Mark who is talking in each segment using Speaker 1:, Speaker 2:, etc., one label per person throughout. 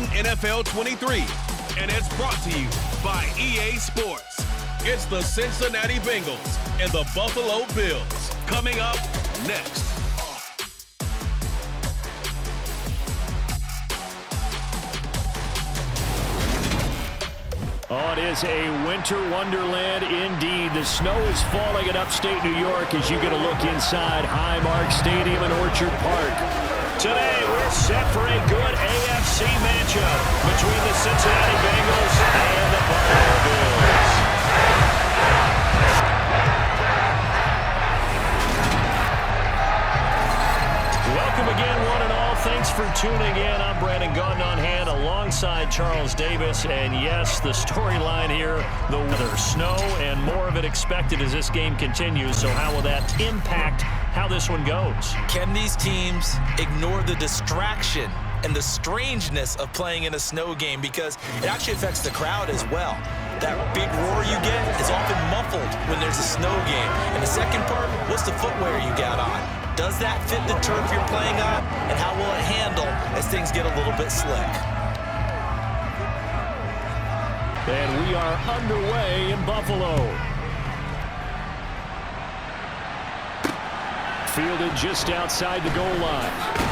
Speaker 1: Madden NFL 23, and it's brought to you by EA Sports. It's the Cincinnati Bengals and the Buffalo Bills. Coming up next.
Speaker 2: Oh, it is a winter wonderland indeed. The snow is falling in upstate New York as you get a look inside Highmark Stadium in Orchard Park. Today, we're set for a good AFC matchup between the Cincinnati Bengals and the Buffalo Bills. Welcome again, one and all. Thanks for tuning in. I'm Brandon Gaunt on hand alongside Charles Davis. And yes, the storyline here, the weather, snow, and more of it expected as this game continues. So how will that impact how this one goes?
Speaker 3: Can these teams ignore the distraction and the strangeness of playing in a snow game? Because it actually affects the crowd as well. That big roar you get is often muffled when there's a snow game. And the second part, what's the footwear you got on? Does that fit the turf you're playing on? And how will it handle as things get a little bit slick?
Speaker 2: And we are underway in Buffalo. Fielded just outside the goal line.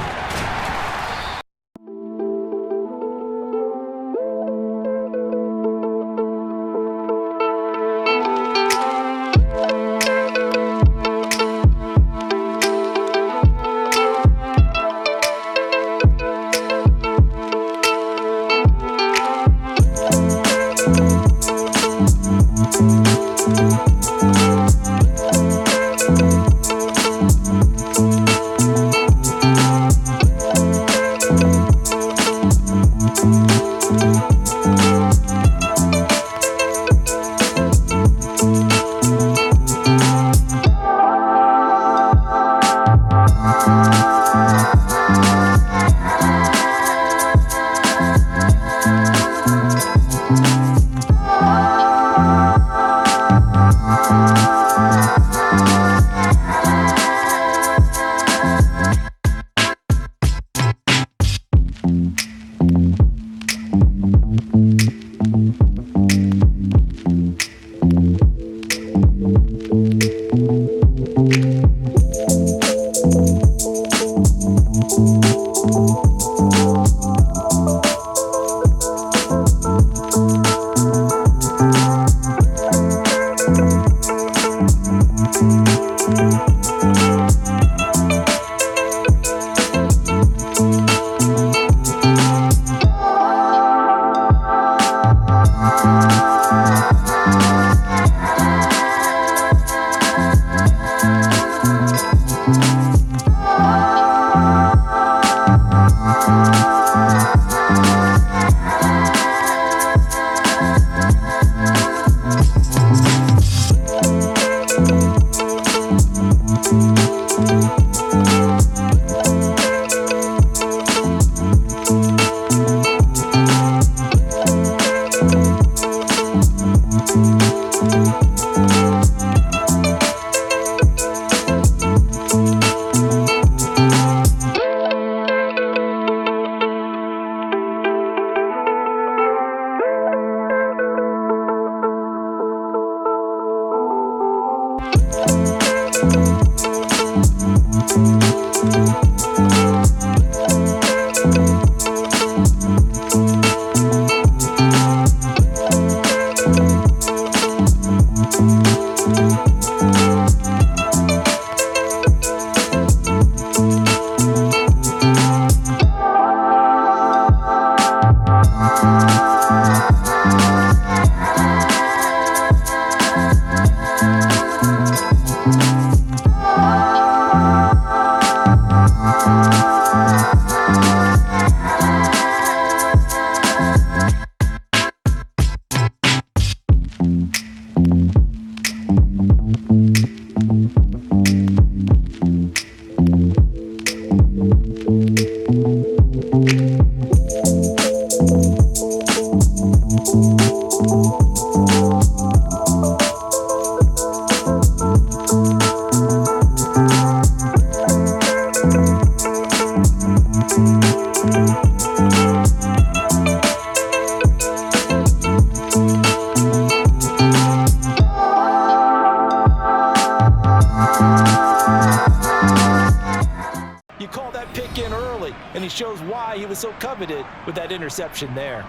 Speaker 3: and he shows why he was so coveted with that interception there.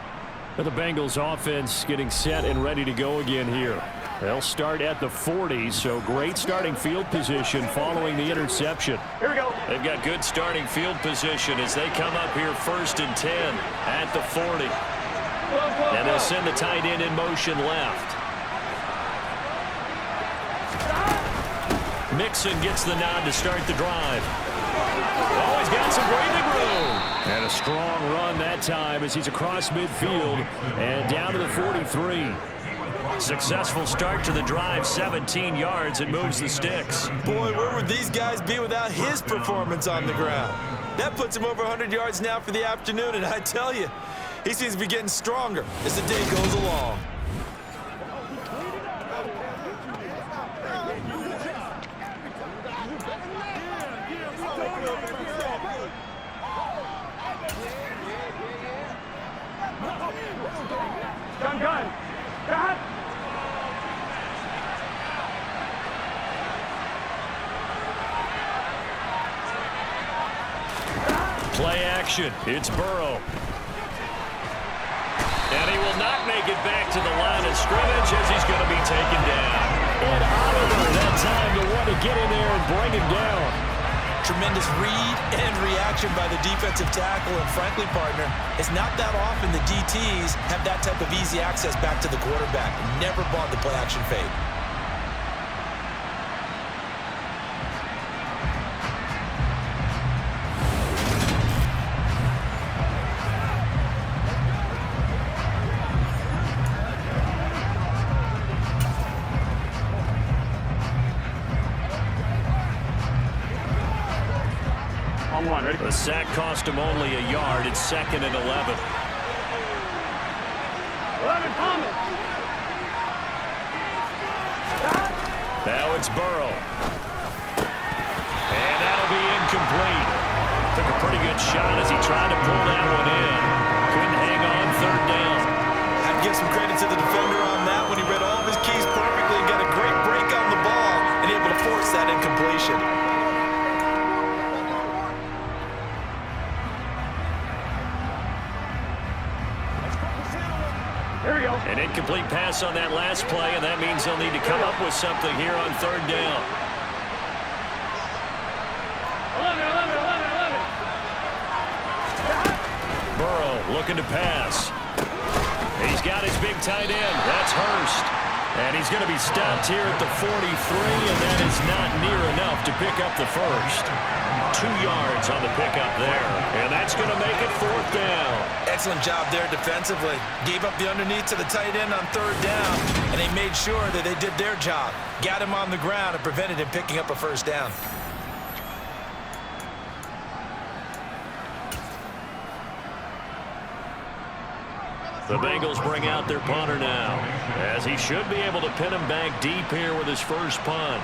Speaker 2: The Bengals offense getting set and ready to go again here. They'll start at the 40, so great starting field position following the interception.
Speaker 4: Here we go.
Speaker 2: They've got good starting field position as they come up here 1st and 10 at the 40. And they'll send the tight end in motion left. Mixon gets the nod to start the drive. Oh, he's got some breathing room. And a strong run that time as he's across midfield and down to the 43. Successful start to the drive, 17 yards, and moves the sticks.
Speaker 3: Boy, where would these guys be without his performance on the ground? That puts him over 100 yards now for the afternoon, and I tell you, he seems to be getting stronger as the day goes along.
Speaker 4: Gun. Cut.
Speaker 2: Play action. It's Burrow. And he will not make it back to the line of scrimmage as he's going to be taken down. And Oliver that time to want to get in there and bring him down.
Speaker 3: Tremendous read and reaction by the defensive tackle, and frankly, partner, it's not that often the DTs have that type of easy access back to the quarterback. Never bought the play action fade.
Speaker 2: The sack cost him only a yard. It's 2nd and 11.
Speaker 4: 11 Thomas.
Speaker 2: Now it's Burrow. And that'll be incomplete. Took a pretty good shot as he tried to pull that one in. Couldn't hang on 3rd down.
Speaker 3: Had to give some credit to the defender on that when he read all of his keys perfectly and got a great break on the ball and able to force that incompletion.
Speaker 2: An incomplete pass on that last play, and that means they'll need to come up with something here on 3rd down.
Speaker 4: 11.
Speaker 2: Burrow looking to pass. He's got his big tight end. That's Hurst. And he's going to be stopped here at the 43, and that is not near enough to pick up the first. 2 yards on the pickup there, and that's going to make it 4th down.
Speaker 3: Excellent job there defensively. Gave up the underneath to the tight end on 3rd down, and they made sure that they did their job. Got him on the ground and prevented him picking up a 1st down.
Speaker 2: The Bengals bring out their punter now, as he should be able to pin him back deep here with his first punt.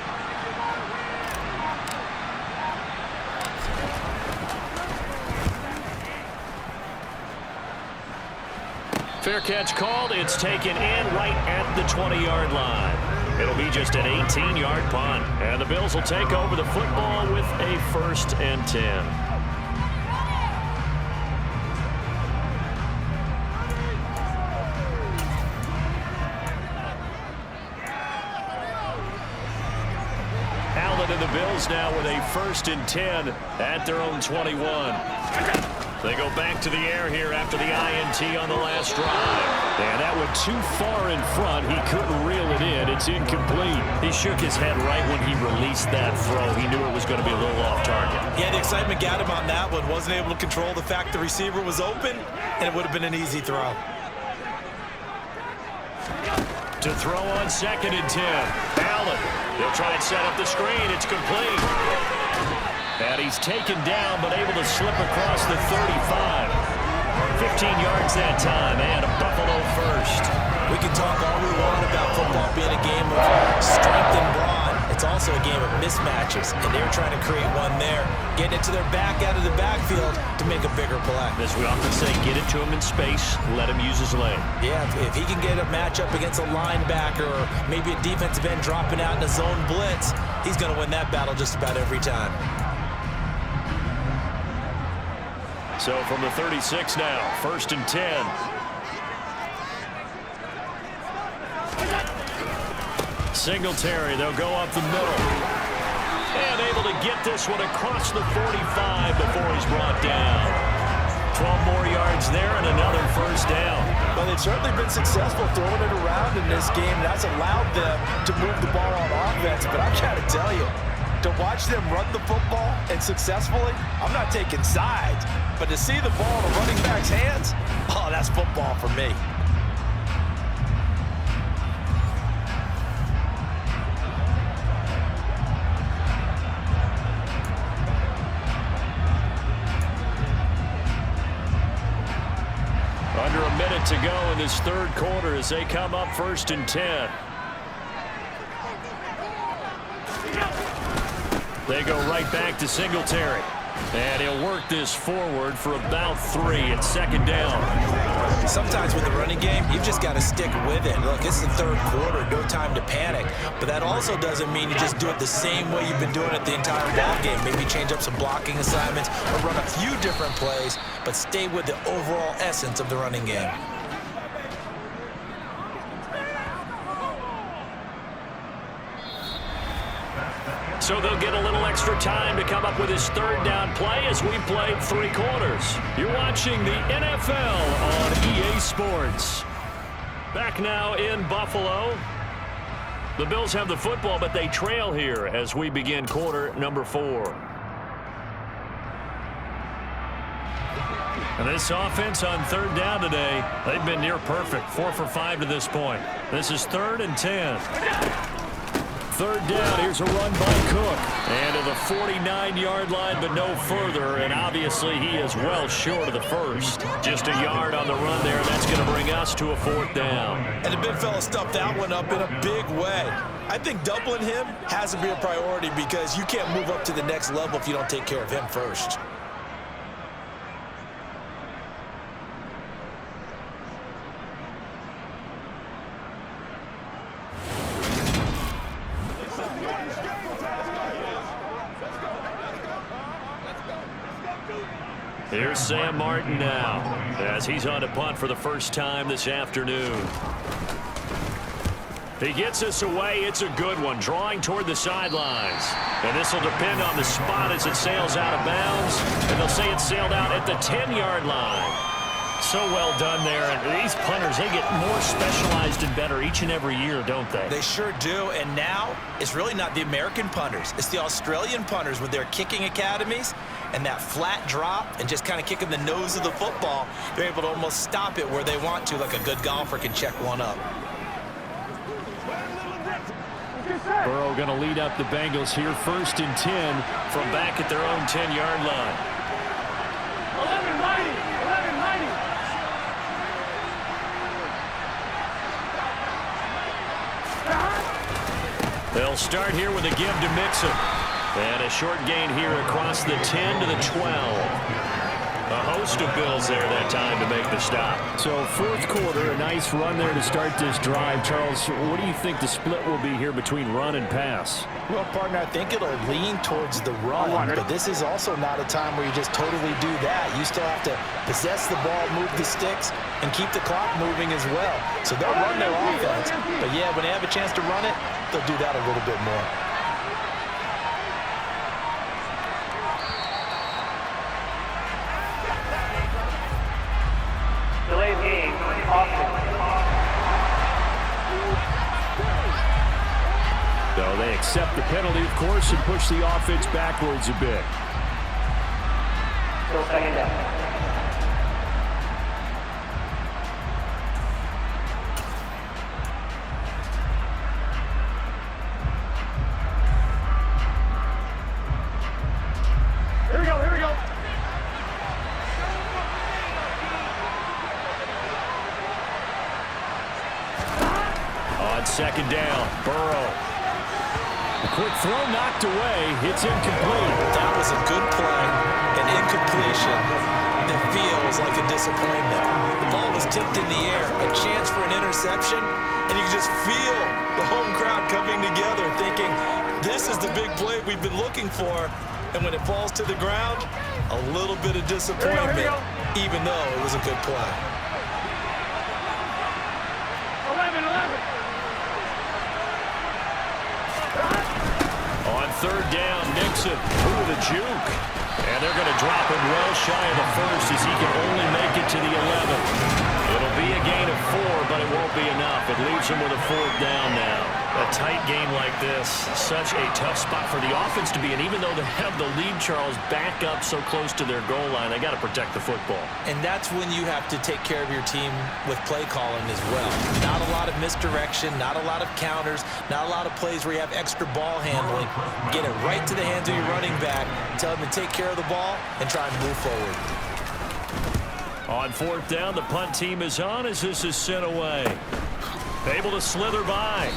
Speaker 2: Fair catch called. It's taken in right at the 20-yard line. It'll be just an 18-yard punt, and the Bills will take over the football with a 1st and 10. And the Bills now with a 1st and 10 at their own 21. They go back to the air here after the INT on the last drive. And that went too far in front. He couldn't reel it in. It's incomplete. He shook his head right when he released that throw. He knew it was going to be a little off target.
Speaker 3: Yeah, the excitement got him on that one. Wasn't able to control the fact the receiver was open, and it would have been an easy throw.
Speaker 2: To throw on 2nd and 10. Allen. They'll try and set up the screen. It's complete. And he's taken down, but able to slip across the 35. 15 yards that time, and a Buffalo first.
Speaker 3: We can talk all we want about football being a game of strength and brawn. It's also a game of mismatches, and they're trying to create one there. Getting it to their back out of the backfield to make a bigger play.
Speaker 2: As we often say, get it to him in space, let him use his leg.
Speaker 3: Yeah, if he can get a matchup against a linebacker or maybe a defensive end dropping out in a zone blitz, he's going to win that battle just about every time.
Speaker 2: So from the 36 now, 1st and 10. Singletary, they'll go up the middle. And able to get this one across the 45 before he's brought down. 12 more yards there and another 1st down.
Speaker 3: Well, they've certainly been successful throwing it around in this game. That's allowed them to move the ball on offense. But I got to tell you, to watch them run the football and successfully, I'm not taking sides. But to see the ball in a running back's hands, oh, that's football for me.
Speaker 2: Under a minute to go in this 3rd quarter as they come up 1st and 10. They go right back to Singletary. And he'll work this forward for about 3 at 2nd down.
Speaker 3: Sometimes with the running game, you've just got to stick with it. Look, it's the 3rd quarter, no time to panic. But that also doesn't mean you just do it the same way you've been doing it the entire ball game. Maybe change up some blocking assignments or run a few different plays, but stay with the overall essence of the running game.
Speaker 2: So they'll get a little extra time to come up with his 3rd down play as we played 3 quarters. You're watching the NFL on EA Sports. Back now in Buffalo. The Bills have the football, but they trail here as we begin quarter number 4. And this offense on 3rd down today, they've been near perfect. 4 for 5 to this point. This is 3rd and 10. 3rd down, here's a run by Cook. And to the 49-yard line, but no further. And obviously he is well short of the 1st. Just a yard on the run there, and that's going to bring us to a 4th down.
Speaker 3: And the big fella stuffed that one up in a big way. I think doubling him has to be a priority because you can't move up to the next level if you don't take care of him first.
Speaker 2: Here's Sam Martin now as he's on to punt for the first time this afternoon. He gets us away. It's a good one, drawing toward the sidelines. And this will depend on the spot as it sails out of bounds. And they'll say it sailed out at the 10-yard line. So well done there. And these punters, they get more specialized and better each and every year, don't they?
Speaker 3: They sure do. And now it's really not the American punters. It's the Australian punters with their kicking academies and that flat drop and just kind of kicking the nose of the football. They're able to almost stop it where they want to, like a good golfer can check one up.
Speaker 2: Burrow going to lead up the Bengals here, 1st and 10 from back at their own 10-yard line.
Speaker 4: 11-90.
Speaker 2: They'll start here with a give to Mixon. And a short gain here across the 10 to the 12. A host of Bills there that time to make the stop. So 4th quarter, a nice run there to start this drive. Charles, what do you think the split will be here between run and pass?
Speaker 3: Well, partner, I think it'll lean towards the run, but this is also not a time where you just totally do that. You still have to possess the ball, move the sticks, and keep the clock moving as well. So they'll run their offense, but yeah, when they have a chance to run it, they'll do that a little bit more.
Speaker 4: Delayed game,
Speaker 2: So they accept the penalty, of course, and push the offense backwards a bit.
Speaker 4: Still 2nd down. Here we go.
Speaker 2: On 2nd down, Burrow. A quick throw knocked away. It's incomplete.
Speaker 3: That was a good play, an incompletion that feels like a disappointment. The ball was tipped in the air, a chance for an interception, and you can just feel the home crowd coming together thinking, this is the big play we've been looking for. And when it falls to the ground, A little bit of disappointment, even though it was a good play.
Speaker 4: 11.
Speaker 2: On third down, Nixon through the juke. And they're going to drop him well shy of the first as he can only make it to the 11. It'll be a gain of 4, but it won't be enough. It leaves him with a fourth down now. A tight game like this, such a tough spot for the offense to be in. Even though they have the lead, Charles, back up so close to their goal line, they got to protect the football.
Speaker 3: And that's when you have to take care of your team with play calling as well. Not a lot of misdirection, not a lot of counters, not a lot of plays where you have extra ball handling. Get it right to the hands of your running back, tell them to take care of the ball, and try and move forward.
Speaker 2: On fourth down, the punt team is on as this is sent away. Able to slither by.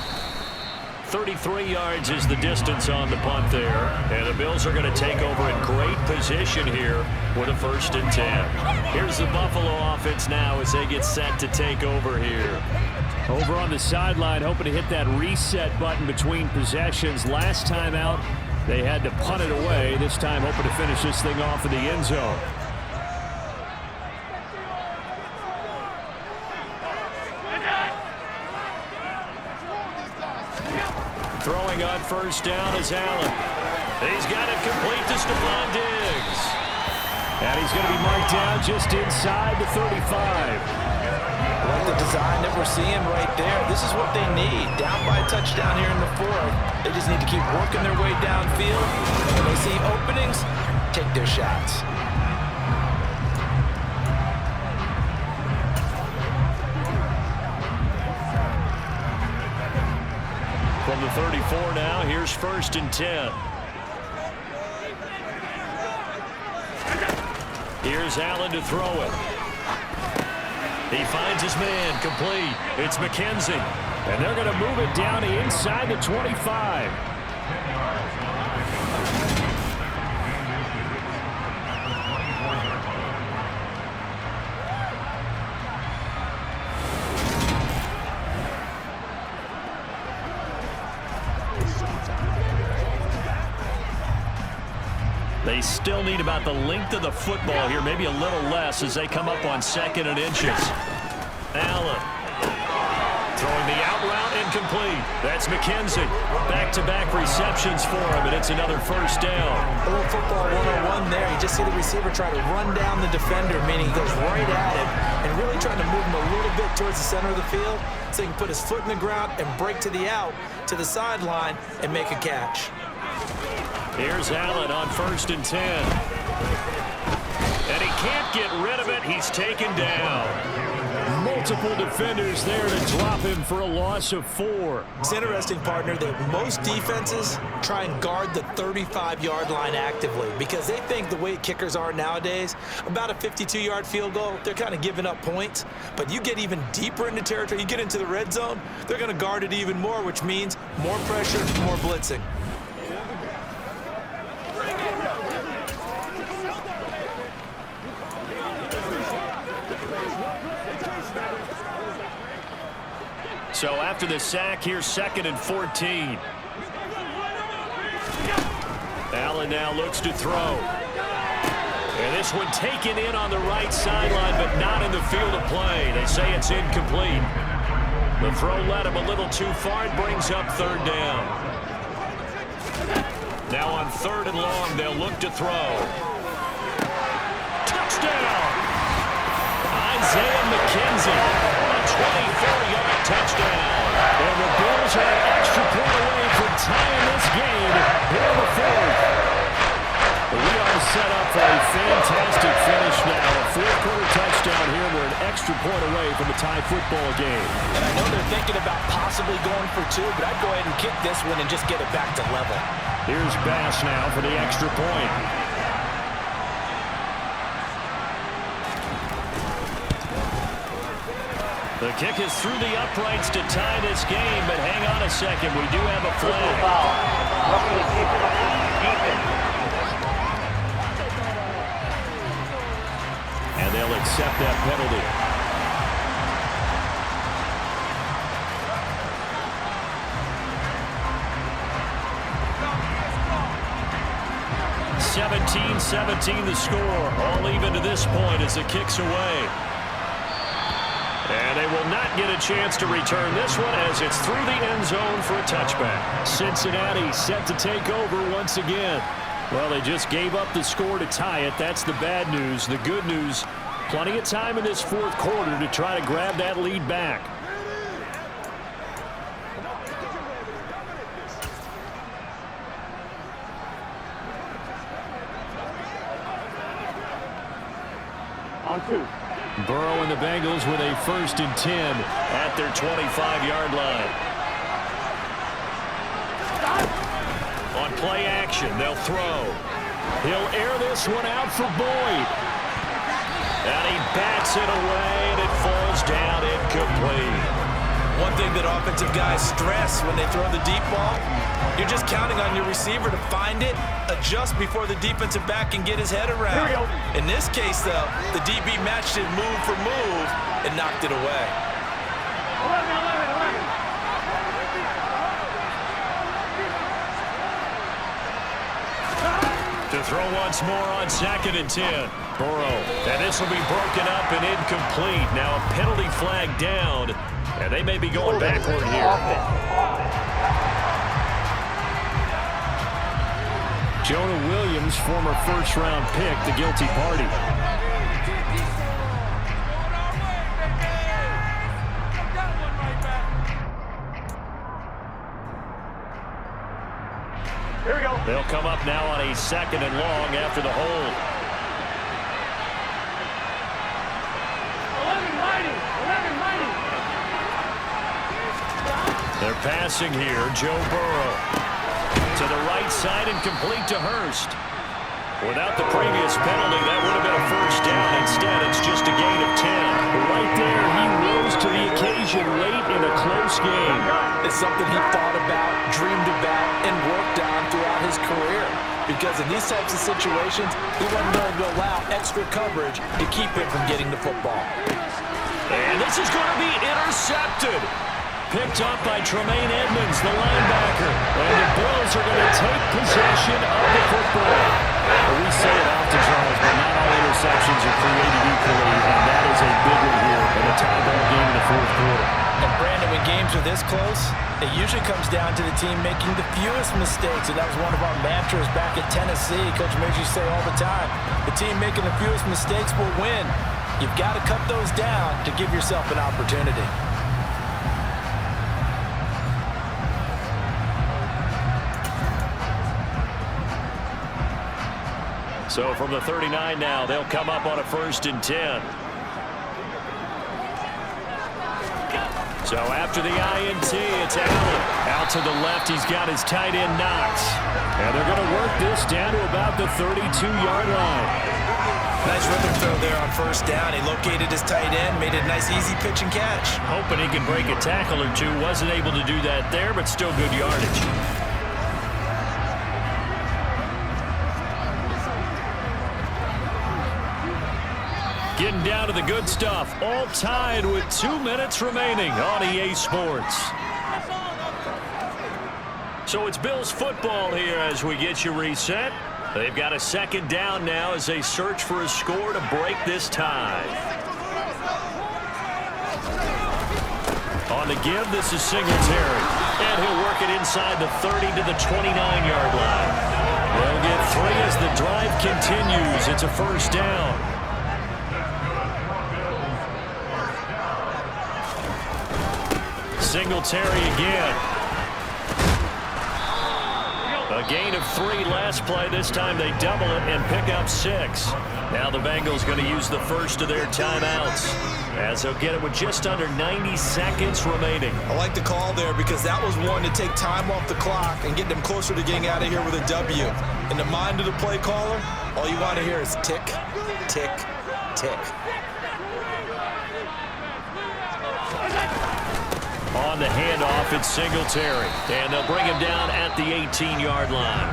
Speaker 2: 33 yards is the distance on the punt there. And the Bills are going to take over in great position here with a 1st and 10. Here's the Buffalo offense now as they get set to take over here. Over on the sideline, hoping to hit that reset button between possessions. Last time out, they had to punt it away. This time, hoping to finish this thing off in the end zone. Throwing on first down is Allen. He's got it complete to Stephon Diggs. And he's going to be marked down just inside the 35.
Speaker 3: Like the design that we're seeing right there. This is what they need. Down by a touchdown here in the 4th. They just need to keep working their way downfield. When they see openings, take their shots.
Speaker 2: From the 34 now, here's 1st and 10. Here's Allen to throw it. He finds his man, complete. It's McKenzie. And they're going to move it down to inside the 25. They still need about the length of the football here, maybe a little less as they come up on 2nd and inches. Allen throwing the out route incomplete. That's McKenzie. Back-to-back receptions for him, and it's another 1st down.
Speaker 3: A little football 101 there. You just see the receiver try to run down the defender, meaning he goes right at him and really trying to move him a little bit towards the center of the field so he can put his foot in the ground and break to the out, to the sideline, and make a catch.
Speaker 2: Here's Allen on 1st and 10. And he can't get rid of it. He's taken down. Multiple defenders there to drop him for a loss of 4.
Speaker 3: It's interesting, partner, that most defenses try and guard the 35-yard line actively because they think the way kickers are nowadays, about a 52-yard field goal, they're kind of giving up points. But you get even deeper into territory, you get into the red zone, they're going to guard it even more, which means more pressure, more blitzing.
Speaker 2: So after the sack, here's 2nd and 14. Allen now looks to throw. And this one taken in on the right sideline, but not in the field of play. They say it's incomplete. The throw led him a little too far. It brings up 3rd down. Now on 3rd and long, they'll look to throw. Touchdown! Isaiah McKenzie. 24-yard touchdown. And the Bills are an extra point away from tying this game here in the 4th. We are set up for a fantastic finish now. A 4th-quarter touchdown here. We're an extra point away from a tie football game.
Speaker 3: And I know they're thinking about possibly going for 2, but I'd go ahead and kick this one and just get it back to level.
Speaker 2: Here's Bass now for the extra point. The kick is through the uprights to tie this game, but hang on a second. We do have a flag. And they'll accept that penalty. 17-17 the score. All even to this point as the kick's away. And they will not get a chance to return this one as it's through the end zone for a touchback. Cincinnati set to take over once again. Well, they just gave up the score to tie it. That's the bad news. The good news, plenty of time in this fourth quarter to try to grab that lead back.
Speaker 4: On 2.
Speaker 2: Burrow and the Bengals with a 1st and 10 at their 25-yard line. On play action, they'll throw. He'll air this one out for Boyd. And he bats it away, and it falls down incomplete.
Speaker 3: One thing that offensive guys stress when they throw the deep ball, you're just counting on your receiver to find it, adjust before the defensive back can get his head around. In this case, though, the DB matched it move for move and knocked it away.
Speaker 4: 11.
Speaker 2: To throw once more on 2nd and 10. Burrow, and this will be broken up and incomplete. Now a penalty flag down, and they may be going backward here. Jonah Williams, former first-round pick, the guilty party.
Speaker 4: Here we go.
Speaker 2: They'll come up now on a 2nd and long after the hold.
Speaker 4: 11 mighty.
Speaker 2: They're passing here. Joe Burrow to the right side and complete to Hurst. Without the previous penalty, that would have been a 1st down. Instead, it's just a gain of 10. Right there, he rose to the occasion late in a close game.
Speaker 3: It's something he thought about, dreamed about, and worked on throughout his career. Because in these types of situations, he wasn't going to allow extra coverage to keep him from getting the football.
Speaker 2: And this is going to be intercepted. Picked up by Tremaine Edmonds, the linebacker. And the Bills are going to take possession of the football. Well, we say it often, Charles, but not all interceptions are created equally, and that is a big one here in a tie-ball game in the fourth quarter.
Speaker 3: And Brandon, when games are this close, it usually comes down to the team making the fewest mistakes, and that was one of our mantras back at Tennessee. Coach Major used to say all the time, the team making the fewest mistakes will win. You've got to cut those down to give yourself an opportunity.
Speaker 2: So from the 39 now, they'll come up on a 1st and 10. So after the INT, it's Allen. Out to the left, he's got his tight end Knox. And they're going to work this down to about the 32-yard line.
Speaker 3: Nice rhythm throw there on 1st down. He located his tight end, made it a nice easy pitch and catch.
Speaker 2: Hoping he can break a tackle or two. Wasn't able to do that there, but still good yardage. Getting down to the good stuff. All tied with 2 minutes remaining on EA Sports. So it's Bills football here as we get you reset. They've got a 2nd down now as they search for a score to break this tie. On the give, this is Singletary. And he'll work it inside the 30 to the 29-yard line. They'll get 3 as the drive continues. It's a 1st down. Singletary again. A gain of 3 last play. This time they double it and pick up 6. Now the Bengals going to use the first of their timeouts as they'll get it with just under 90 seconds remaining.
Speaker 3: I like the call there because that was one to take time off the clock and get them closer to getting out of here with a W. In the mind of the play caller, all you want to hear is tick, tick, tick.
Speaker 2: On the handoff, it's Singletary. And they'll bring him down at the 18-yard line.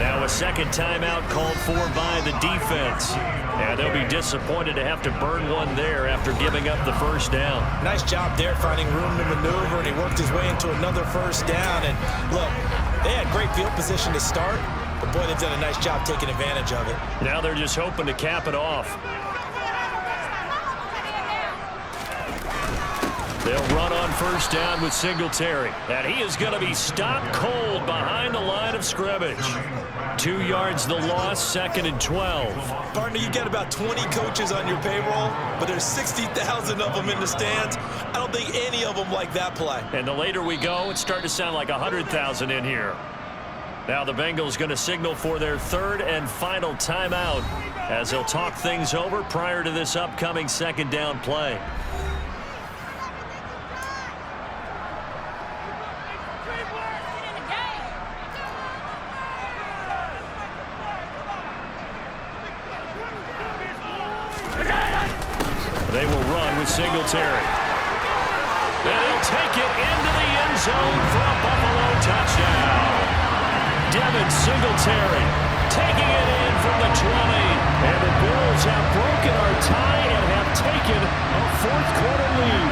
Speaker 2: Now a 2nd timeout called for by the defense. And they'll be disappointed to have to burn one there after giving up the 1st down.
Speaker 3: Nice job there finding room to maneuver, and he worked his way into another 1st down. And look, they had great field position to start, But boy, they've done a nice job taking advantage of it.
Speaker 2: Now they're just hoping to cap it off. They'll run on first down with Singletary. And he is going to be stopped cold behind the line of scrimmage. 2 yards the loss, 2nd and 12.
Speaker 3: Partner, you got about 20 coaches on your payroll, but there's 60,000 of them in the stands. I don't think any of them like that play.
Speaker 2: And the later we go, it's starting to sound like 100,000 in here. Now the Bengals going to signal for their 3rd and final timeout as they'll talk things over prior to this upcoming 2nd down play. They will run with Singletary. And he'll take it into the end zone for a Buffalo touchdown. Devin Singletary taking it in from the 20. And the Bills have broken our tie and have taken a 4th quarter lead.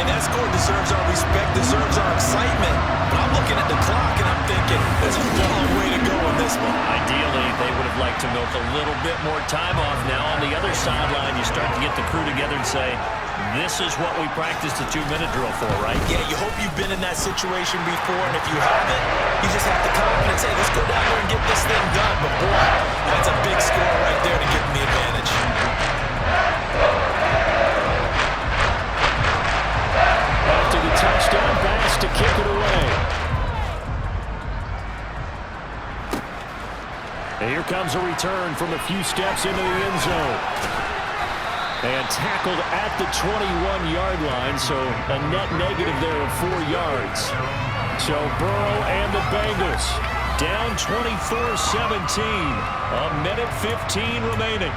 Speaker 3: And that score deserves our respect, deserves our excitement. But I'm looking at the clock and I'm thinking, there's a long way to go on this one.
Speaker 2: Ideally, they would have liked to milk a little bit more time off. Now on the other sideline, you start to get the crew together and say, this is what we practiced the 2-minute drill for, right?
Speaker 3: Yeah, you hope you've been in that situation before, and if you haven't, you just have the confidence, hey, let's go down there and get this thing done. But boy, that's a big score right there to give them the advantage.
Speaker 2: After the touchdown, Bass to kick it away. And here comes a return from a few steps into the end zone. And tackled at the 21-yard line, so a net negative there of 4 yards. So Burrow and the Bengals down 24-17. A minute 15 remaining.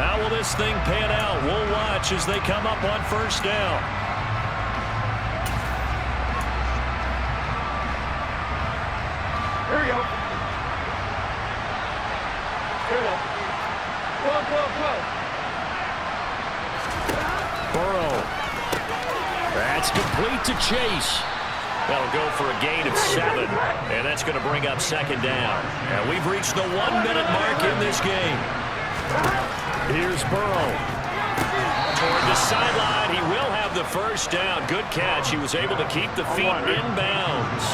Speaker 2: How will this thing pan out? We'll watch as they come up on first down.
Speaker 4: Here we go. Here we go. Whoa.
Speaker 2: Burrow. That's complete to Chase. That'll go for a gain of 7, and that's going to bring up 2nd down. And we've reached the 1-minute mark in this game. Here's Burrow. Toward the sideline, he will have the first down. Good catch. He was able to keep the feet in bounds.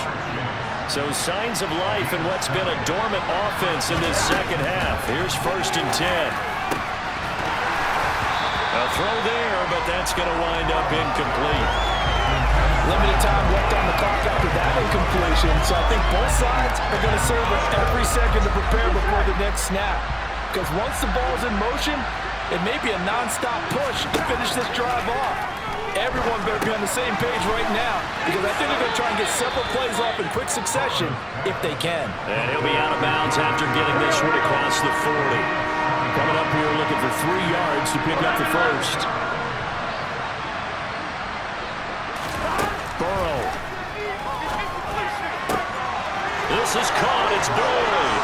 Speaker 2: So signs of life in what's been a dormant offense in this second half. Here's 1st and 10. A throw there, but that's going to wind up incomplete.
Speaker 5: Limited time left on the clock after that incompletion, so I think both sides are going to serve it every second to prepare before the next snap. Because once the ball's in motion, it may be a non-stop push to finish this drive off. Everyone better be on the same page right now, because I think they're going to try and get several plays off in quick succession if they can.
Speaker 2: And he'll be out of bounds after getting this one across the 40. Coming up here looking for 3 yards to pick up the first. Burrow. This is caught. It's Boyd.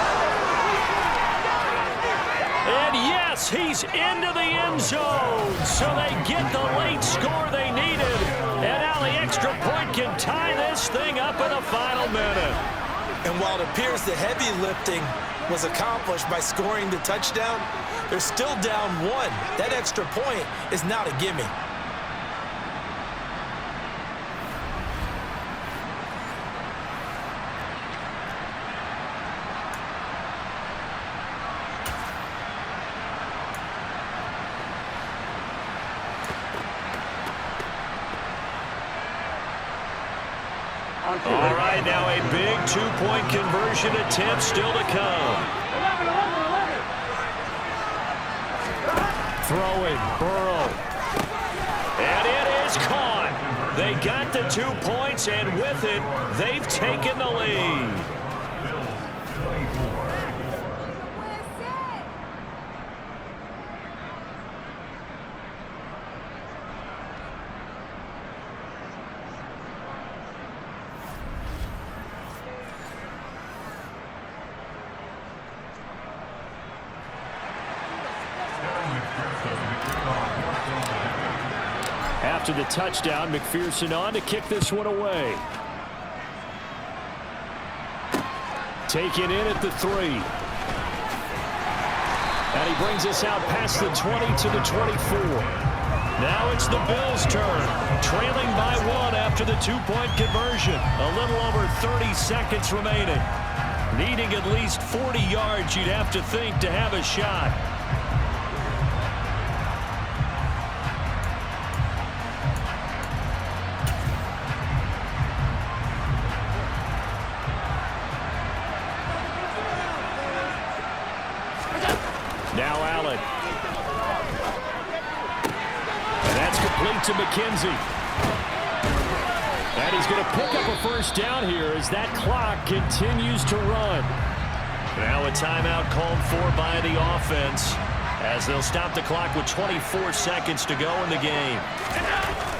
Speaker 2: And yes, he's into the end zone. So they get the late score they needed. And now the extra point can tie this thing up in the final minute.
Speaker 3: And while it appears the heavy lifting was accomplished by scoring the touchdown, they're still down 1. That extra point is not a gimme.
Speaker 2: All right, now a big 2-point conversion attempt still to come. Throwing, Burrow. And it is caught. They got the 2 points, and with it, they've taken the lead. After the touchdown, McPherson on to kick this one away. taken in at the 3. And he brings us out past the 20 to the 24. Now it's the Bills' turn, trailing by 1 after the 2-point conversion. A little over 30 seconds remaining. Needing at least 40 yards, you'd have to think, to have a shot. Now Allen. And that's complete to McKenzie. And he's going to pick up a first down here as that clock continues to run. Now a timeout called for by the offense as they'll stop the clock with 24 seconds to go in the game.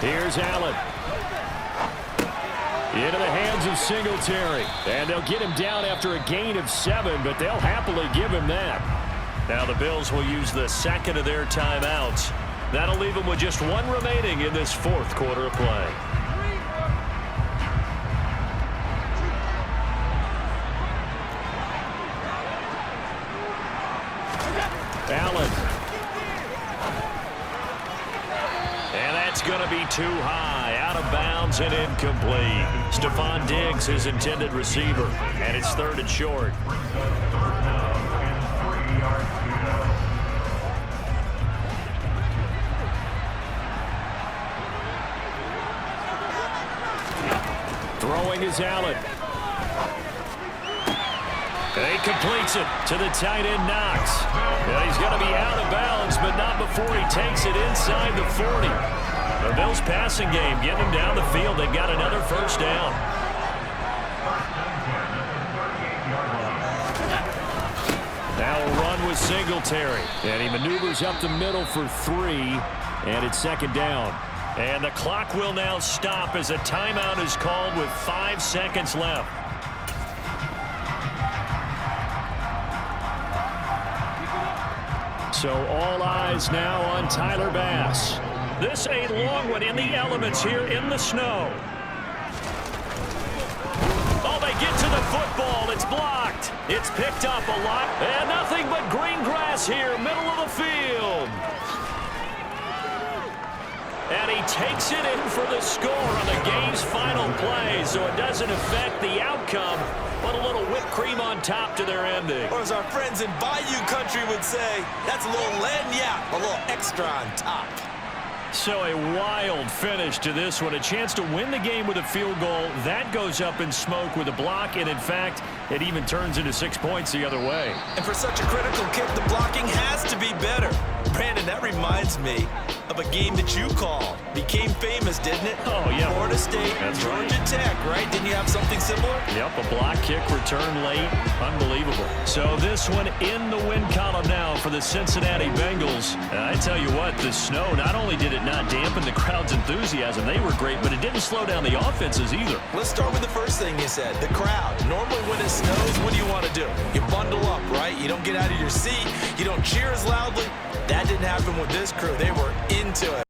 Speaker 2: Here's Allen. Into the hands of Singletary. And they'll get him down after a gain of 7, but they'll happily give him that. Now the Bills will use the second of their timeouts. That'll leave them with just 1 remaining in this 4th quarter of play. Allen. And that's going to be too high. Out of bounds and incomplete. Stephon Diggs, his intended receiver. And it's 3rd and short. Throwing is Allen. And he completes it to the tight end, Knox. And he's going to be out of bounds, but not before he takes it inside the 40. The Bills' passing game getting him down the field. They've got another first down. Now a run with Singletary. And he maneuvers up the middle for 3. And it's 2nd down. And the clock will now stop as a timeout is called with 5 seconds left. So all eyes now on Tyler Bass. This a long one in the elements here in the snow. Oh, they get to the football. It's blocked. It's picked up a lot. And nothing but green grass here, middle of the field. And he takes it in for the score on the game's final play, so it doesn't affect the outcome, but a little whipped cream on top to their ending.
Speaker 3: Or as our friends in Bayou Country would say, that's a little lagniappe, a little extra on top.
Speaker 2: So a wild finish to this one. A chance to win the game with a field goal. That goes up in smoke with a block, and in fact, it even turns into 6 points the other way.
Speaker 3: And for such a critical kick, the blocking has to be better. Brandon, that reminds me of a game that you called. Became famous, didn't it?
Speaker 2: Oh, yeah.
Speaker 3: Florida State,
Speaker 2: That's
Speaker 3: Georgia
Speaker 2: right.
Speaker 3: Tech, right? Didn't you have something similar?
Speaker 2: Yep, a block kick return late. Unbelievable. So this one in the win column now for the Cincinnati Bengals. And I tell you what, the snow, not only did it not dampen the crowd's enthusiasm, they were great, but it didn't slow down the offenses either.
Speaker 3: Let's start with the first thing you said, the crowd. Normally when it snows, what do you want to do? You bundle up, right? You don't get out of your seat. You don't cheer as loudly. That didn't happen with this crew. They were into it.